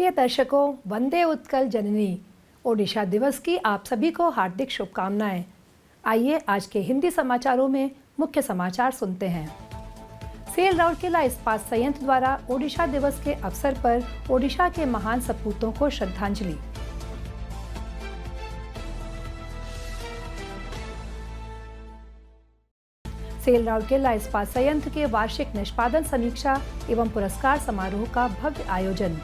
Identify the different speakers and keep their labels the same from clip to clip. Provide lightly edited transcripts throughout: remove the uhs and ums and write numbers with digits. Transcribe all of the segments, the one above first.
Speaker 1: प्रिय दर्शकों, वंदे उत्कल जननी ओडिशा दिवस की आप सभी को हार्दिक शुभकामनाएं। आइए आज के हिंदी समाचारों में मुख्य समाचार सुनते हैं। सेल राउरकेला इस्पात संयंत्र द्वारा ओडिशा दिवस के अवसर पर ओडिशा के महान सपूतों को श्रद्धांजलि। सेल राउरकेला इस्पात संयंत्र के वार्षिक निष्पादन समीक्षा एवं पुरस्कार समारोह का भव्य आयोजन।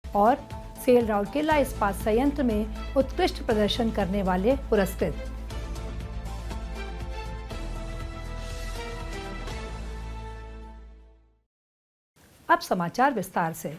Speaker 1: और सेल राउरकेला इस्पात संयंत्र में उत्कृष्ट प्रदर्शन करने वाले पुरस्कृत। अब समाचार विस्तार से।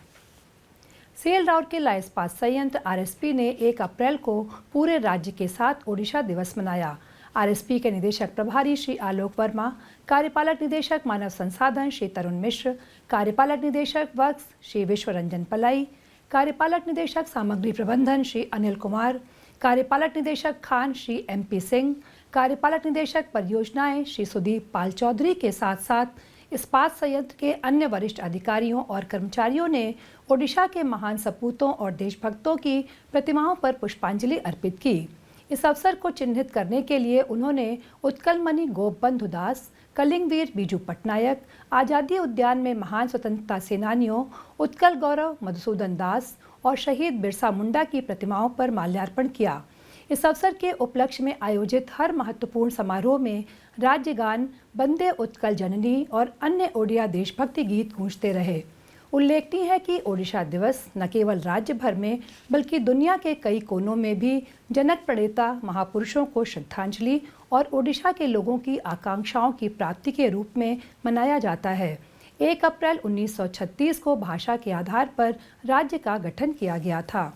Speaker 1: सेल राउरकेला इस्पात संयंत्र आरएसपी ने 1 अप्रैल को पूरे राज्य के साथ ओडिशा दिवस मनाया। आरएसपी के निदेशक प्रभारी श्री आलोक वर्मा, कार्यपालक निदेशक मानव संसाधन श्री तरुण मिश्र, कार्यपालक निदेशक वर्क्स श्री विश्व रंजन पलाई, कार्यपालक निदेशक सामग्री प्रबंधन श्री अनिल कुमार, कार्यपालक निदेशक खान श्री एमपी सिंह, कार्यपालक निदेशक परियोजनाएं श्री सुदीप पाल चौधरी के साथ साथ इस्पात संयंत्र के अन्य वरिष्ठ अधिकारियों और कर्मचारियों ने ओडिशा के महान सपूतों और देशभक्तों की प्रतिमाओं पर पुष्पांजलि अर्पित की। इस अवसर को चिन्हित करने के लिए उन्होंने उत्कलमणि गोपबंधु दास, कलिंगवीर बीजू पटनायक, आज़ादी उद्यान में महान स्वतंत्रता सेनानियों उत्कल गौरव मधुसूदन दास और शहीद बिरसा मुंडा की प्रतिमाओं पर माल्यार्पण किया। इस अवसर के उपलक्ष्य में आयोजित हर महत्वपूर्ण समारोह में राज्यगान, वंदे उत्कल जननी और अन्य ओडिया देशभक्ति गीत गूंजते रहे। उल्लेखनीय है कि ओडिशा दिवस न केवल राज्य भर में बल्कि दुनिया के कई कोनों में भी जनक प्रणेता महापुरुषों को श्रद्धांजलि और ओडिशा के लोगों की आकांक्षाओं की प्राप्ति के रूप में मनाया जाता है। 1 अप्रैल 1936 को भाषा के आधार पर राज्य का गठन किया गया था।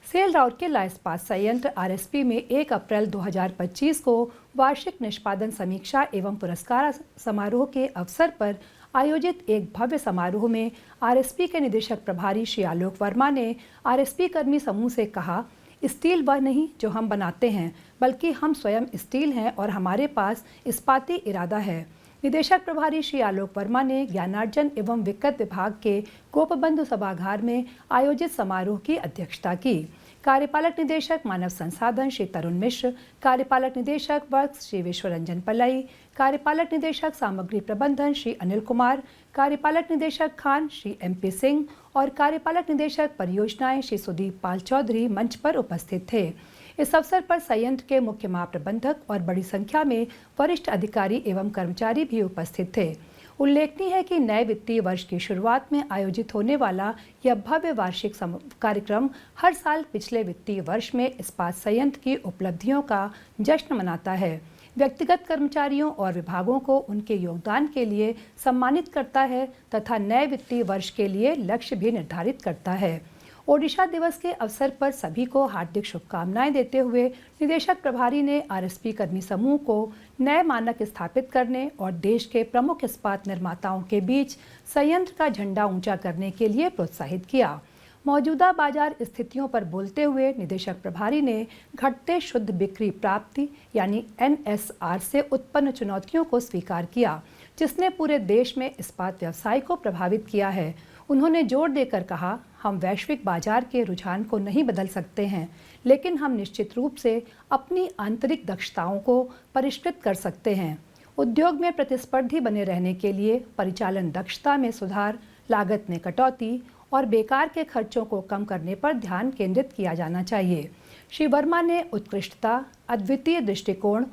Speaker 1: सेल राउरकेला इस्पात संयंत्र आरएसपी में 1 अप्रैल 2025 को वार्षिक निष्पादन समीक्षा एवं पुरस्कार समारोह के अवसर पर आयोजित एक भव्य समारोह में आरएसपी के निदेशक प्रभारी श्री आलोक वर्मा ने आरएसपी कर्मी समूह से कहा, स्टील वह नहीं जो हम बनाते हैं, बल्कि हम स्वयं स्टील हैं और हमारे पास इस्पाती इरादा है। निदेशक प्रभारी श्री आलोक वर्मा ने ज्ञानार्जन एवं विकत विभाग के गोपबंधु सभागार में आयोजित समारोह की अध्यक्षता की। कार्यपालक निदेशक मानव संसाधन श्री तरुण मिश्र, कार्यपालक निदेशक वर्क्स श्री विश्व रंजन पलाई, कार्यपालक निदेशक सामग्री प्रबंधन श्री अनिल कुमार, कार्यपालक निदेशक खान श्री एमपी सिंह और कार्यपालक निदेशक परियोजनाएं श्री सुदीप पाल चौधरी मंच पर उपस्थित थे। इस अवसर पर संयंत्र के मुख्य महाप्रबंधक और बड़ी संख्या में वरिष्ठ अधिकारी एवं कर्मचारी भी उपस्थित थे। उल्लेखनीय है कि नए वित्तीय वर्ष की शुरुआत में आयोजित होने वाला यह भव्य वार्षिक कार्यक्रम हर साल पिछले वित्तीय वर्ष में इस्पात संयंत्र की उपलब्धियों का जश्न मनाता है, व्यक्तिगत कर्मचारियों और विभागों को उनके योगदान के लिए सम्मानित करता है तथा नए वित्तीय वर्ष के लिए लक्ष्य भी निर्धारित करता है। ओडिशा दिवस के अवसर पर सभी को हार्दिक शुभकामनाएं देते हुए निदेशक प्रभारी ने आरएसपी कर्मी समूह को नए मानक स्थापित करने और देश के प्रमुख इस्पात निर्माताओं के बीच संयंत्र का झंडा ऊंचा करने के लिए प्रोत्साहित किया। मौजूदा बाजार स्थितियों पर बोलते हुए निदेशक प्रभारी ने घटते शुद्ध बिक्री प्राप्ति यानी एनएसआर से उत्पन्न चुनौतियों को स्वीकार किया, जिसने पूरे देश में इस्पात व्यवसाय को प्रभावित किया है। उन्होंने जोर देकर कहा, हम वैश्विक बाजार के रुझान को नहीं बदल सकते हैं, लेकिन हम निश्चित रूप से अपनी आंतरिक दक्षताओं को परिष्कृत कर सकते हैं। उद्योग में प्रतिस्पर्धी बने रहने के लिए परिचालन दक्षता में सुधार, लागत में कटौती और बेकार के खर्चों को कम करने पर ध्यान केंद्रित किया जाना चाहिए। श्री वर्मा ने उत्कृष्टता, अद्वितीय दृष्टिकोण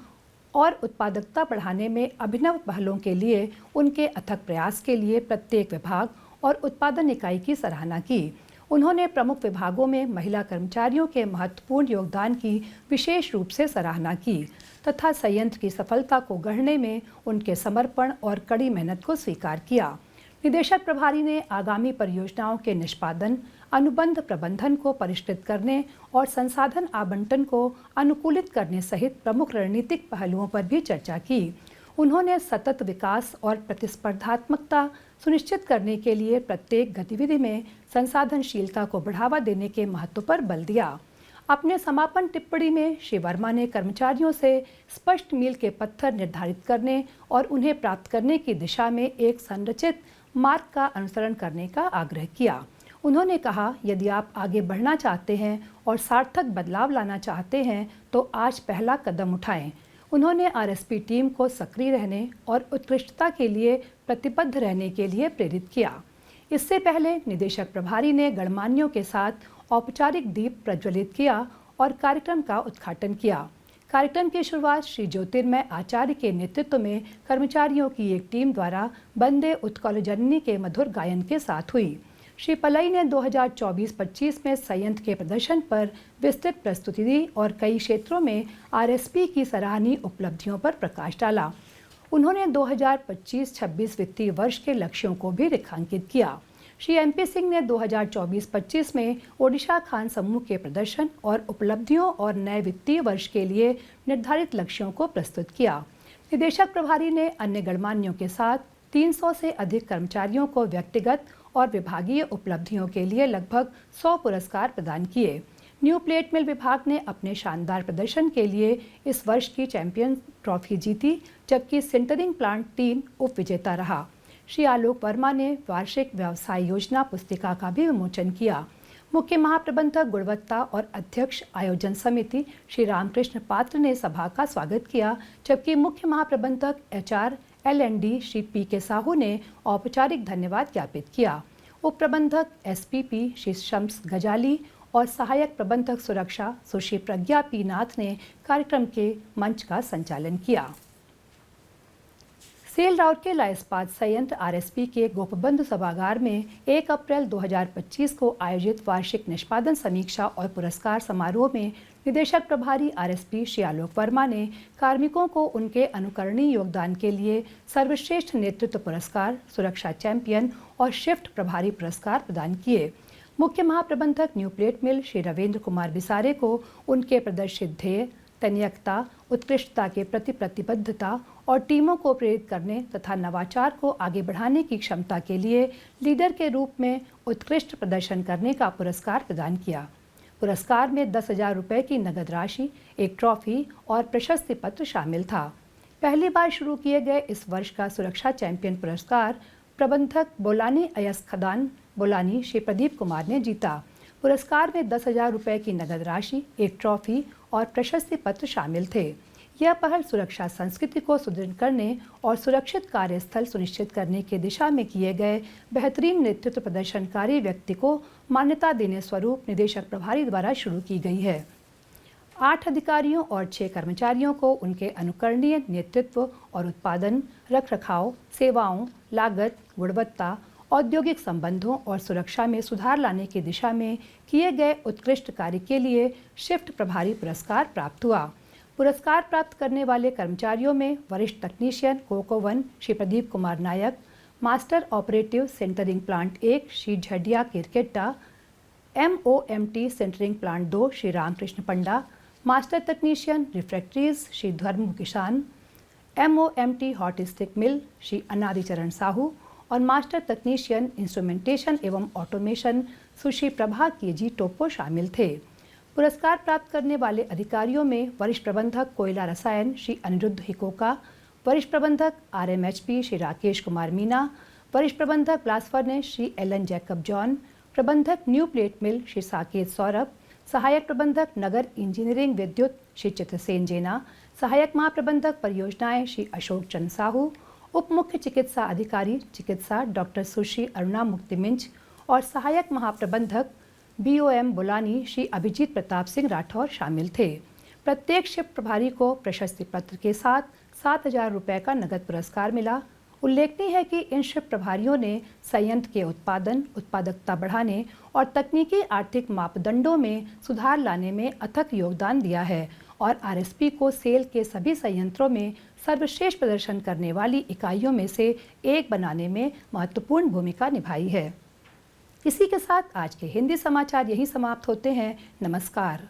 Speaker 1: और उत्पादकता बढ़ाने में अभिनव पहलों के लिए उनके अथक प्रयास के लिए प्रत्येक विभाग और उत्पादन इकाई की सराहना की। उन्होंने प्रमुख विभागों में महिला कर्मचारियों के महत्वपूर्ण योगदान की विशेष रूप से सराहना की तथा संयंत्र की सफलता को गढ़ने में उनके समर्पण और कड़ी मेहनत को स्वीकार किया। निदेशक प्रभारी ने आगामी परियोजनाओं के निष्पादन, अनुबंध प्रबंधन को परिष्कृत करने और संसाधन आवंटन को अनुकूलित करने सहित प्रमुख रणनीतिक पहलुओं पर भी चर्चा की। उन्होंने सतत विकास और प्रतिस्पर्धात्मकता सुनिश्चित करने के लिए प्रत्येक गतिविधि में संसाधनशीलता को बढ़ावा देने के महत्व पर बल दिया। अपने समापन टिप्पणी में श्री वर्मा ने कर्मचारियों से स्पष्ट मील के पत्थर निर्धारित करने और उन्हें प्राप्त करने की दिशा में एक संरचित मार्ग का अनुसरण करने का आग्रह किया। उन्होंने कहा, यदि आप आगे बढ़ना चाहते हैं और सार्थक बदलाव लाना चाहते हैं तो आज पहला कदम उठाएं। उन्होंने आरएसपी टीम को सक्रिय रहने और उत्कृष्टता के लिए प्रतिबद्ध रहने के लिए प्रेरित किया। इससे पहले निदेशक प्रभारी ने गणमान्यों के साथ औपचारिक दीप प्रज्वलित किया और कार्यक्रम का उद्घाटन किया। कार्यक्रम की शुरुआत श्री ज्योतिर्मय आचार्य के नेतृत्व में कर्मचारियों की एक टीम द्वारा वंदे उत्कल जननी के मधुर गायन के साथ हुई। श्री पलई ने 2024-25 में संयंत्र के प्रदर्शन पर विस्तृत प्रस्तुति दी और कई क्षेत्रों में आरएसपी की सराहनीय उपलब्धियों पर प्रकाश डाला। उन्होंने 2025-26 वित्तीय वर्ष के लक्ष्यों को भी रेखांकित किया। श्री एमपी सिंह ने 2024-25 में ओडिशा खान समूह के प्रदर्शन और उपलब्धियों और नए वित्तीय वर्ष के लिए निर्धारित लक्ष्यों को प्रस्तुत किया। निदेशक प्रभारी ने अन्य गणमान्यों के साथ 300 से अधिक कर्मचारियों को व्यक्तिगत और विभागीय उपलब्धियों के लिए लगभग 100 पुरस्कार प्रदान किए। न्यू प्लेट मिल विभाग ने अपने शानदार प्रदर्शन के लिए इस वर्ष की चैंपियन ट्रॉफी जीती, जबकि सिंटरिंग प्लांट 3 उप विजेता रहा। श्री आलोक वर्मा ने वार्षिक व्यवसाय योजना पुस्तिका का भी विमोचन किया। मुख्य महाप्रबंधक गुणवत्ता और अध्यक्ष आयोजन समिति श्री रामकृष्ण पात्र ने सभा का स्वागत किया, जबकि मुख्य महाप्रबंधक HR L&D Shri PK Sahu ने औपचारिक धन्यवाद ज्ञापित किया। उप प्रबंधक SPP श्री शम्स गजाली और सहायक प्रबंधक सुरक्षा सुश्री प्रज्ञा P नाथ ने कार्यक्रम के मंच का संचालन किया। सेल राउरकेला इस्पात संयंत्र आरएसपी के गोपबंधु सभागार में 1 अप्रैल 2025 को आयोजित वार्षिक निष्पादन समीक्षा और पुरस्कार समारोह में निदेशक प्रभारी आरएसपी श्री आलोक वर्मा ने कार्मिकों को उनके अनुकरणीय योगदान के लिए सर्वश्रेष्ठ नेतृत्व पुरस्कार, सुरक्षा चैंपियन और शिफ्ट प्रभारी पुरस्कार प्रदान किए। मुख्य महाप्रबंधक न्यू प्लेट मिल श्री रविंद्र कुमार बिसारे को उनके प्रदर्शित ध्येय, तन्यकता, उत्कृष्टता के प्रति प्रतिबद्धता और टीमों को प्रेरित करने तथा नवाचार को आगे बढ़ाने की क्षमता के लिए लीडर के रूप में उत्कृष्ट प्रदर्शन करने का पुरस्कार प्रदान किया। पुरस्कार में 10,000 रुपये की नगद राशि, एक ट्रॉफी और प्रशस्ति पत्र शामिल था। पहली बार शुरू किए गए इस वर्ष का सुरक्षा चैंपियन पुरस्कार प्रबंधक बोलानी अयस खदान बोलानी श्री प्रदीप कुमार ने जीता। पुरस्कार में 10,000 रुपये की नगद राशि, एक ट्रॉफी और प्रशस्ति पत्र शामिल थे। यह पहल सुरक्षा संस्कृति को सुदृढ़ करने और सुरक्षित कार्यस्थल सुनिश्चित करने की दिशा में किए गए बेहतरीन नेतृत्व प्रदर्शनकारी व्यक्ति को मान्यता देने स्वरूप निदेशक प्रभारी द्वारा शुरू की गई है। 8 अधिकारियों और 6 कर्मचारियों को उनके अनुकरणीय नेतृत्व और उत्पादन, रखरखाव, सेवाओं, लागत, गुणवत्ता, औद्योगिक संबंधों और सुरक्षा में सुधार लाने की दिशा में किए गए उत्कृष्ट कार्य के लिए शिफ्ट प्रभारी पुरस्कार प्राप्त हुआ। पुरस्कार प्राप्त करने वाले कर्मचारियों में वरिष्ठ तकनीशियन कोको 1 Shri Pradeep Kumar Nayak, master operative sintering plant 1 Shri Jhadiya Kerketta, MOMT sintering plant 2 Shri Ramakrishna Panda, master तकनीशियन refractories Shri Dharma Kisan, MOMT hot strip mill Shri Anadicharan Sahu और मास्टर तकनीशियन इंस्ट्रूमेंटेशन एवं ऑटोमेशन सुश्री प्रभा KG टोप्पो शामिल थे। पुरस्कार प्राप्त करने वाले अधिकारियों में वरिष्ठ प्रबंधक कोयला रसायन श्री अनिरुद्ध हिकोका, वरिष्ठ प्रबंधक RMHP श्री राकेश कुमार मीना, वरिष्ठ प्रबंधक blast furnace Shri LN Jacob John, प्रबंधक न्यू प्लेट मिल श्री साकेत सौरभ, सहायक प्रबंधक नगर इंजीनियरिंग विद्युत श्री चित्रसेन जेना, सहायक महाप्रबंधक परियोजनाएं श्री अशोक चंद साहू, उप मुख्य चिकित्सा अधिकारी चिकित्सा डॉक्टर सुश्री अरुणा मुक्तिमिंच और सहायक महाप्रबंधक BOM बुलानी श्री अभिजीत प्रताप सिंह राठौर शामिल थे। प्रत्येक शिफ्ट प्रभारी को प्रशस्ति पत्र के साथ 7,000 रुपये का नगद पुरस्कार मिला। उल्लेखनीय है कि इन शिफ्ट प्रभारियों ने संयंत्र के उत्पादन, उत्पादकता बढ़ाने और तकनीकी आर्थिक मापदंडों में सुधार लाने में अथक योगदान दिया है और आरएसपी को सेल के सभी संयंत्रों में सर्वश्रेष्ठ प्रदर्शन करने वाली इकाइयों में से एक बनाने में महत्वपूर्ण भूमिका निभाई है। इसी के साथ आज के हिंदी समाचार यही समाप्त होते हैं। नमस्कार।